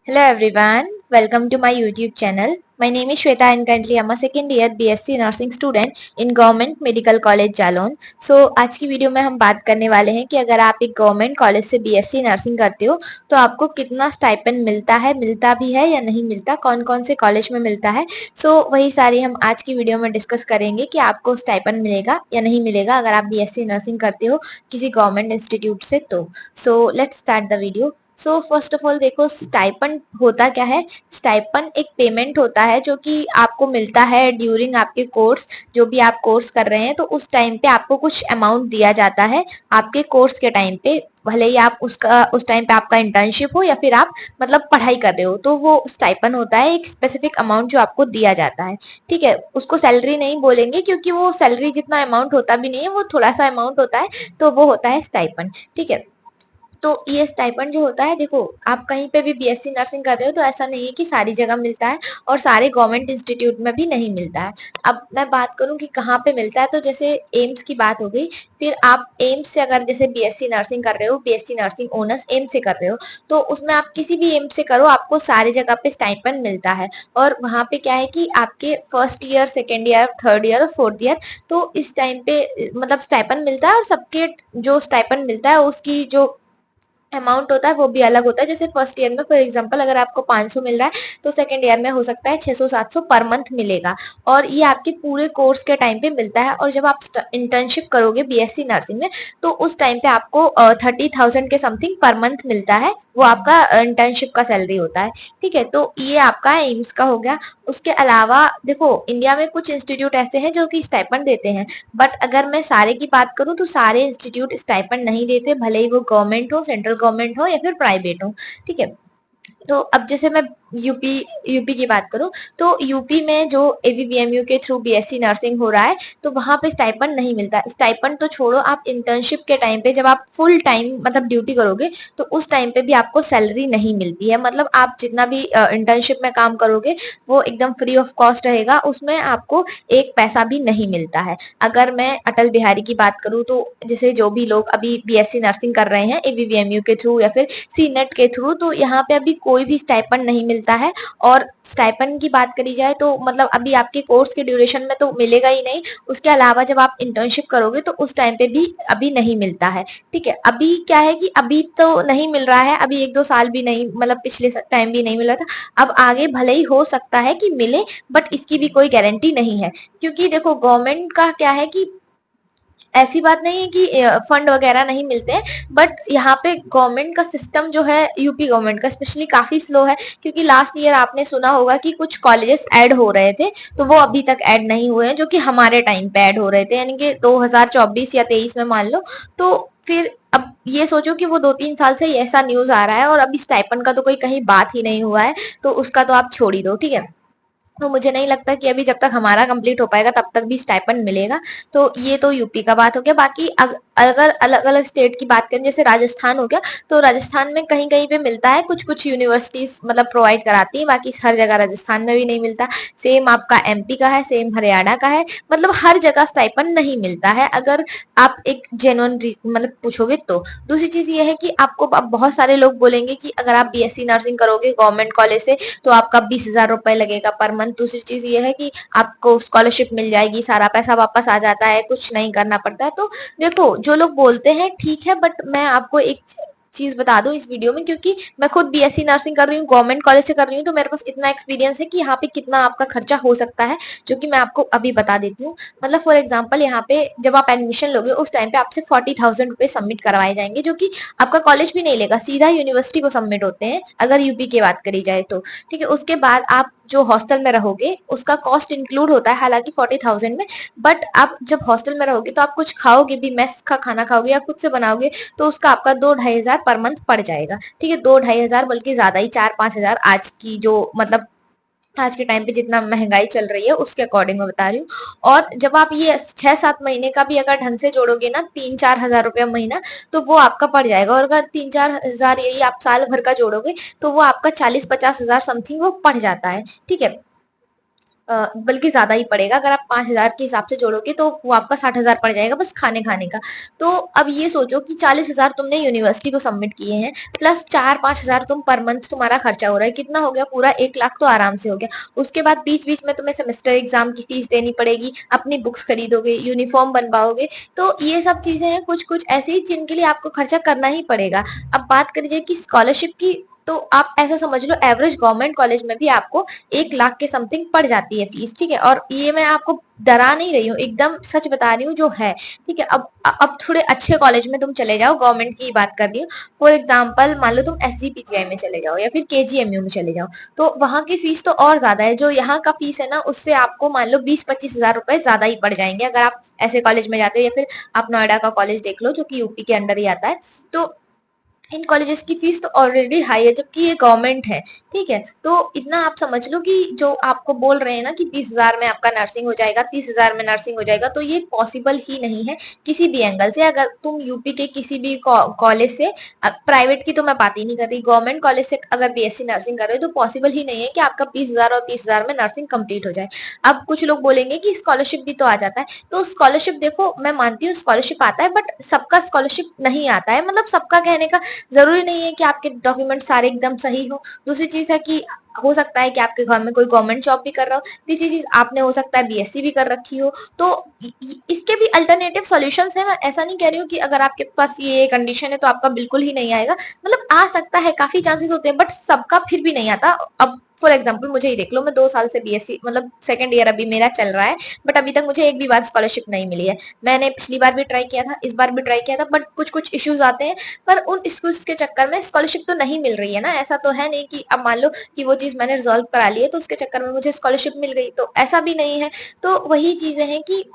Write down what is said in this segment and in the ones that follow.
Hello everyone, welcome to my YouTube channel. My name is Shweta and currently I'm a second year BSc Nursing student in Government Medical College Jalaun. आज की video में हम बात करने वाले हैं कि अगर आप एक गवर्नमेंट कॉलेज से बीएससी नर्सिंग करते हो तो आपको कितना स्टाइपेंड मिलता है, मिलता भी है या नहीं मिलता, कौन कौन से कॉलेज में मिलता है. वही सारी हम आज की वीडियो में डिस्कस करेंगे कि आपको स्टाइपेंड मिलेगा या नहीं मिलेगा अगर आप बीएससी नर्सिंग करते हो किसी गवर्नमेंट इंस्टीट्यूट से. तो let's start the video. First of all देखो, स्टाइपेंड होता क्या है. स्टाइपेंड एक पेमेंट होता है जो कि आपको मिलता है ड्यूरिंग आपके कोर्स. जो भी आप कोर्स कर रहे हैं तो उस टाइम पे आपको कुछ अमाउंट दिया जाता है आपके कोर्स के टाइम पे. भले ही आप उस टाइम पे आपका इंटर्नशिप हो या फिर आप मतलब पढ़ाई कर रहे हो, तो वो स्टाइपेंड होता है एक स्पेसिफिक अमाउंट जो आपको दिया जाता है. ठीक है, उसको सैलरी नहीं बोलेंगे क्योंकि वो सैलरी जितना अमाउंट होता भी नहीं है, वो थोड़ा सा अमाउंट होता है, तो वो होता है स्टाइपेंड. ठीक है, तो ये स्टाइपेंड जो होता है, देखो आप कहीं पे भी बीएससी नर्सिंग कर रहे हो तो ऐसा नहीं है कि सारी जगह मिलता है और सारे गवर्नमेंट इंस्टीट्यूट में भी नहीं मिलता है. अब मैं बात करूं कि कहाँ पे मिलता है, तो जैसे एम्स की बात हो गई. फिर आप एम्स से अगर जैसे बीएससी नर्सिंग कर रहे हो, बीएससी नर्सिंग ऑनर्स एम्स से कर रहे हो, तो उसमें आप किसी भी एम्स से करो, आपको सारी जगह पे स्टाइपेंड मिलता है. और वहां पे क्या है कि आपके first year, second year, third year और फोर्थ ईयर, तो इस टाइम पे मतलब स्टाइपेंड मिलता है. और सबके जो स्टाइपेंड मिलता है उसकी जो अमाउंट होता है वो भी अलग होता है. जैसे फर्स्ट ईयर में फॉर एग्जांपल अगर आपको 500 मिल रहा है तो सेकंड ईयर में हो सकता है 600-700 पर मंथ मिलेगा. और ये आपके पूरे कोर्स के टाइम पे मिलता है. और जब आप इंटर्नशिप करोगे बीएससी नर्सिंग में तो उस टाइम पे आपको 30,000 के समथिंग पर मंथ मिलता है. वो आपका इंटर्नशिप का सैलरी होता है. ठीक है, तो ये आपका एम्स का हो गया. उसके अलावा देखो, इंडिया में कुछ इंस्टीट्यूट ऐसे हैं जो कि स्टाइपेंड देते हैं, बट अगर मैं सारे की बात करूं तो सारे इंस्टीट्यूट स्टाइपेंड नहीं देते, भले ही वो गवर्नमेंट हो, सेंट्रल गवर्नमेंट हो या फिर प्राइवेट हो. ठीक है, तो अब जैसे मैं यूपी यूपी की बात करूं तो यूपी में जो एबीबीएमयू के थ्रू बीएससी नर्सिंग हो रहा है तो वहां पे स्टाइपेंड नहीं मिलता. स्टाइपेंड तो छोड़ो, आप इंटर्नशिप के टाइम पे जब आप फुल टाइम मतलब ड्यूटी करोगे तो उस टाइम पे भी आपको सैलरी नहीं मिलती है. मतलब आप जितना भी इंटर्नशिप में काम करोगे वो एकदम फ्री ऑफ कॉस्ट रहेगा, उसमें आपको एक पैसा भी नहीं मिलता है. अगर मैं अटल बिहारी की बात करूं तो जैसे जो भी लोग अभी बीएससी नर्सिंग कर रहे हैं एबीबीएमयू के थ्रू या फिर सीनेट के थ्रू, तो यहाँ पे अभी कोई भी स्टाइपेंड नहीं मिलता है. और स्टाइपेंड की बात करी जाए तो मतलब अभी आपके कोर्स के ड्यूरेशन में तो मिलेगा ही नहीं. उसके अलावा जब आप इंटर्नशिप करोगे तो उस टाइम पे भी अभी नहीं मिलता है. ठीक है, अभी क्या है कि अभी तो नहीं मिल रहा है, अभी 1-2 साल भी नहीं, मतलब पिछले टाइम भी नहीं मिला था. अब आगे भले ही हो सकता है कि मिले, बट इसकी भी कोई गारंटी नहीं है. क्योंकि देखो गवर्नमेंट का क्या है कि ऐसी बात नहीं है कि फंड वगैरह नहीं मिलते हैं, बट यहाँ पे गवर्नमेंट का सिस्टम जो है, यूपी गवर्नमेंट का स्पेशली काफी स्लो है. क्योंकि लास्ट ईयर आपने सुना होगा कि कुछ कॉलेजेस ऐड हो रहे थे, तो वो अभी तक ऐड नहीं हुए हैं, जो कि हमारे टाइम पे ऐड हो रहे थे, यानी कि 2024 या 23 में मान लो. तो फिर अब ये सोचो कि वो 2-3 साल से ऐसा न्यूज आ रहा है और अभी स्टाइपेंड का तो कोई कहीं बात ही नहीं हुआ है, तो उसका तो आप छोड़ ही दो. ठीक है, तो मुझे नहीं लगता कि अभी जब तक हमारा कंप्लीट हो पाएगा तब तक भी स्टाइपेंड मिलेगा. तो ये तो यूपी का बात हो गया. बाकी अगर अलग अलग स्टेट की बात करें, जैसे राजस्थान हो गया, तो राजस्थान में कहीं कहीं पे मिलता है, कुछ कुछ यूनिवर्सिटीज मतलब प्रोवाइड कराती है, बाकी हर जगह राजस्थान में भी नहीं मिलता. सेम आपका एमपी का है, सेम हरियाणा का है, मतलब हर जगह स्टाइपेंड नहीं मिलता है अगर आप एक जेन्युइन मतलब पूछोगे तो. दूसरी चीज ये है कि आपको अब बहुत सारे लोग बोलेंगे कि अगर आप बीएससी नर्सिंग करोगे गवर्नमेंट कॉलेज से तो आपका 20,000 रुपए लगेगा पर मंथ. दूसरी चीज ये है कि आपको स्कॉलरशिप मिल जाएगी, सारा पैसा वापस आ जाता है, कुछ नहीं करना पड़ता है. तो देखो, जो लोग बोलते हैं ठीक है, बट मैं आपको एक चीज बता दूं इस वीडियो में, क्योंकि मैं खुद बीएससी नर्सिंग कर रही हूँ, गवर्नमेंट कॉलेज से कर रही हूँ, तो मेरे पास इतना एक्सपीरियंस है कि यहाँ पे कितना आपका खर्चा हो सकता है, जो कि मैं आपको अभी बता देती हूँ. मतलब फॉर एग्जाम्पल, यहाँ पे जब आप एडमिशन लोगे उस टाइम पे आपसे 40,000 रुपए सबमिट करवाए जाएंगे, जो कि आपका कॉलेज भी नहीं लेगा, सीधा यूनिवर्सिटी को सबमिट होते हैं अगर यूपी की बात करी जाए तो. ठीक है, उसके बाद आप जो हॉस्टल में रहोगे उसका कॉस्ट इंक्लूड होता है हालांकि 40,000 में, बट आप जब हॉस्टल में रहोगे तो आप कुछ खाओगे भी, मेस का खाना खाओगे या खुद से बनाओगे, तो उसका आपका 2-2,500 पर मंथ पड़ जाएगा. ठीक है, 2-2,500 बल्कि ज्यादा ही, 4-5 हजार आज की जो मतलब आज के टाइम पे जितना महंगाई चल रही है उसके अकॉर्डिंग मैं बता रही हूँ. और जब आप ये 6-7 महीने का भी अगर ढंग से जोड़ोगे ना, 3-4 हजार रुपया महीना, तो वो आपका पड़ जाएगा. और अगर 3-4 हजार यही आप साल भर का जोड़ोगे तो वो आपका 40-50 हजार समथिंग वो पड़ जाता है. ठीक है, बल्कि ज्यादा ही पड़ेगा। अगर आप 5,000 के हिसाब से जोड़ोगे तो वो आपका 60,000 पड़ जाएगा बस खाने खाने का। तो अब ये सोचो कि 40,000 तुमने यूनिवर्सिटी को सबमिट किए हैं, प्लस 4-5 हजार तुम पर मंथ तुम्हारा खर्चा हो रहा है, कितना हो गया? पूरा 1 लाख तो आराम से हो गया। उसके बाद बीच बीच में तुम्हें सेमेस्टर एग्जाम की फीस देनी पड़ेगी, अपनी बुक्स खरीदोगे, यूनिफॉर्म बनवाओगे, तो ये सब चीजें हैं कुछ कुछ ऐसी ही जिनके लिए आपको खर्चा करना ही पड़ेगा। अब बात करिए कि स्कॉलरशिप की, तो आप ऐसा समझ लो एवरेज गवर्नमेंट कॉलेज में भी आपको 1 लाख के समथिंग पड़ जाती है फीस, ठीक है। और ये मैं आपको डरा नहीं रही हूँ, एकदम सच बता रही हूँ जो है, ठीक है। अब थोड़े अच्छे कॉलेज में तुम चले जाओ, गवर्नमेंट की बात कर रही हूँ। फॉर एग्जाम्पल मान लो तुम SGPCI में चले जाओ या फिर KGMU में चले जाओ, तो वहां की फीस तो और ज्यादा है। जो यहाँ का फीस है ना, उससे आपको मान लो 20-25 हजार रुपए ज्यादा ही पड़ जाएंगे अगर आप ऐसे कॉलेज में जाते हो। या फिर आप नोएडा का कॉलेज देख लो जो कि यूपी के अंडर ही आता है। तो इन कॉलेजेस की फीस तो ऑलरेडी हाई है, जबकि ये गवर्नमेंट है, ठीक है। तो इतना आप समझ लो कि जो आपको बोल रहे हैं ना कि 20,000 में आपका नर्सिंग हो जाएगा, 30,000 में नर्सिंग हो जाएगा, तो ये पॉसिबल ही नहीं है किसी भी एंगल से। अगर तुम यूपी के किसी भी कॉलेज से, प्राइवेट की तो मैं बात ही नहीं कर रही, गवर्नमेंट कॉलेज से अगर BSc नर्सिंग कर रहे हो तो पॉसिबल ही नहीं है कि आपका 20,000 और 30,000 में नर्सिंग कंप्लीट हो जाए। अब कुछ लोग बोलेंगे कि स्कॉलरशिप भी तो आ जाता है, तो स्कॉलरशिप देखो मैं मानती हूँ स्कॉलरशिप आता है, बट सबका स्कॉलरशिप नहीं आता है। मतलब सबका कहने का जरूरी नहीं है कि आपके डॉक्यूमेंट सारे एकदम सही हो। दूसरी चीज है कि हो सकता है कि आपके घर में कोई गवर्नमेंट जॉब भी कर रहा हो। तीसरी चीज, आपने हो सकता है BSc भी कर रखी हो। तो इसके भी अल्टरनेटिव सॉल्यूशंस है। मैं ऐसा नहीं कह रही हूँ कि अगर आपके पास ये कंडीशन है तो आपका बिल्कुल ही नहीं आएगा, मतलब आ सकता है, काफी चांसेस होते हैं, बट सबका फिर भी नहीं आता। अब फॉर एग्जाम्पल मुझे ही देख लो, मैं 2 साल से BSc मतलब सेकंड ईयर अभी मेरा चल रहा है, बट अभी तक मुझे एक भी बार स्कॉलरशिप नहीं मिली है। मैंने पिछली बार भी ट्राई किया था, इस बार भी ट्राई किया था, बट कुछ कुछ इश्यूज आते हैं। पर उन इश्यूज के चक्कर में स्कॉलरशिप तो नहीं मिल रही है ना। ऐसा तो है नहीं कि अब मान लो कि वो चीज मैंने रिजॉल्व करा ली है तो उसके चक्कर में मुझे स्कॉलरशिप मिल गई, तो ऐसा भी नहीं है। तो वही चीजें हैं कि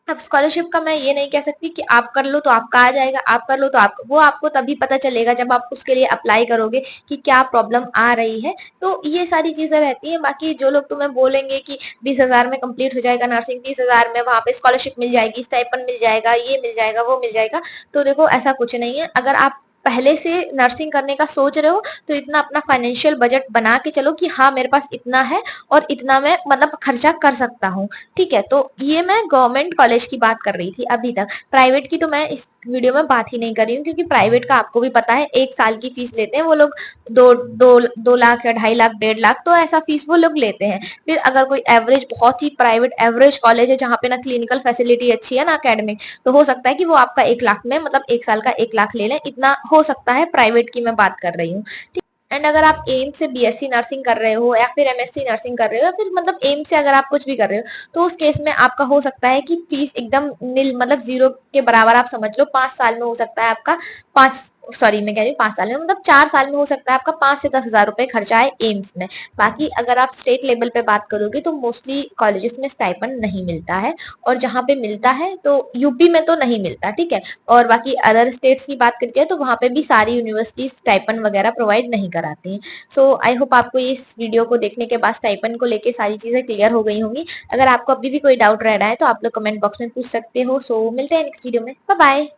अब स्कॉलरशिप का मैं ये नहीं कह सकती कि आप कर लो तो आपका आ जाएगा, आप कर लो तो आप, वो आपको तभी पता चलेगा जब आप उसके लिए अप्लाई करोगे कि क्या प्रॉब्लम आ रही है। तो ये सारी चीजें रहती हैं। बाकी जो लोग तुम्हें बोलेंगे कि 20,000 में कंप्लीट हो जाएगा नर्सिंग, 30,000 में वहां पे स्कॉलरशिप मिल जाएगी, स्टाइपेंड मिल जाएगा, ये मिल जाएगा, वो मिल जाएगा, तो देखो ऐसा कुछ नहीं है। अगर आप पहले से नर्सिंग करने का सोच रहे हो तो इतना अपना फाइनेंशियल बजट बना के चलो कि हाँ मेरे पास इतना है और इतना मैं मतलब खर्चा कर सकता हूँ, ठीक है। तो ये मैं गवर्नमेंट कॉलेज की बात कर रही थी अभी तक। प्राइवेट की तो मैं इस वीडियो में बात ही नहीं कर रही हूँ, क्योंकि प्राइवेट का आपको भी पता है 1 साल की फीस लेते हैं वो लोग, 2 लाख या 2.5 लाख 1.5 लाख, तो ऐसा फीस वो लोग लेते हैं। फिर अगर कोई एवरेज, बहुत ही प्राइवेट एवरेज कॉलेज है जहाँ पे ना क्लिनिकल फैसिलिटी अच्छी है ना एकेडमिक, तो हो सकता है कि वो आपका 1 लाख में मतलब 1 साल का 1 लाख ले लें, इतना हो सकता है। प्राइवेट की मैं बात कर रही हूँ। एंड अगर आप एम से BSc नर्सिंग कर रहे हो या फिर MSc नर्सिंग कर रहे हो या फिर मतलब एम से अगर आप कुछ भी कर रहे हो, तो उस केस में आपका हो सकता है कि फीस एकदम नील मतलब जीरो के बराबर आप समझ लो। 5 साल में हो सकता है आपका 5 मैं कह रही हूँ 5 साल में मतलब 4 साल में हो सकता है आपका 5 से 10 हजार रुपए खर्चा है एम्स में। बाकी अगर आप स्टेट लेवल पे बात करोगे तो मोस्टली कॉलेजेस में स्टाइपेंड नहीं मिलता है, और जहाँ पे मिलता है तो यूपी में तो नहीं मिलता, ठीक है। और बाकी अदर स्टेट्स की बात करी जाए तो वहां पे भी सारी यूनिवर्सिटी स्टाइपेंड वगैरह प्रोवाइड नहीं कराती हैं। सो आई होप आपको इस वीडियो को देखने के बाद स्टाइपेंड को लेके सारी चीजें क्लियर हो गई होंगी। अगर आपको अभी भी कोई डाउट रह रहा है तो आप लोग कमेंट बॉक्स में पूछ सकते हो। सो मिलते हैं नेक्स्ट वीडियो में, बाय बाय।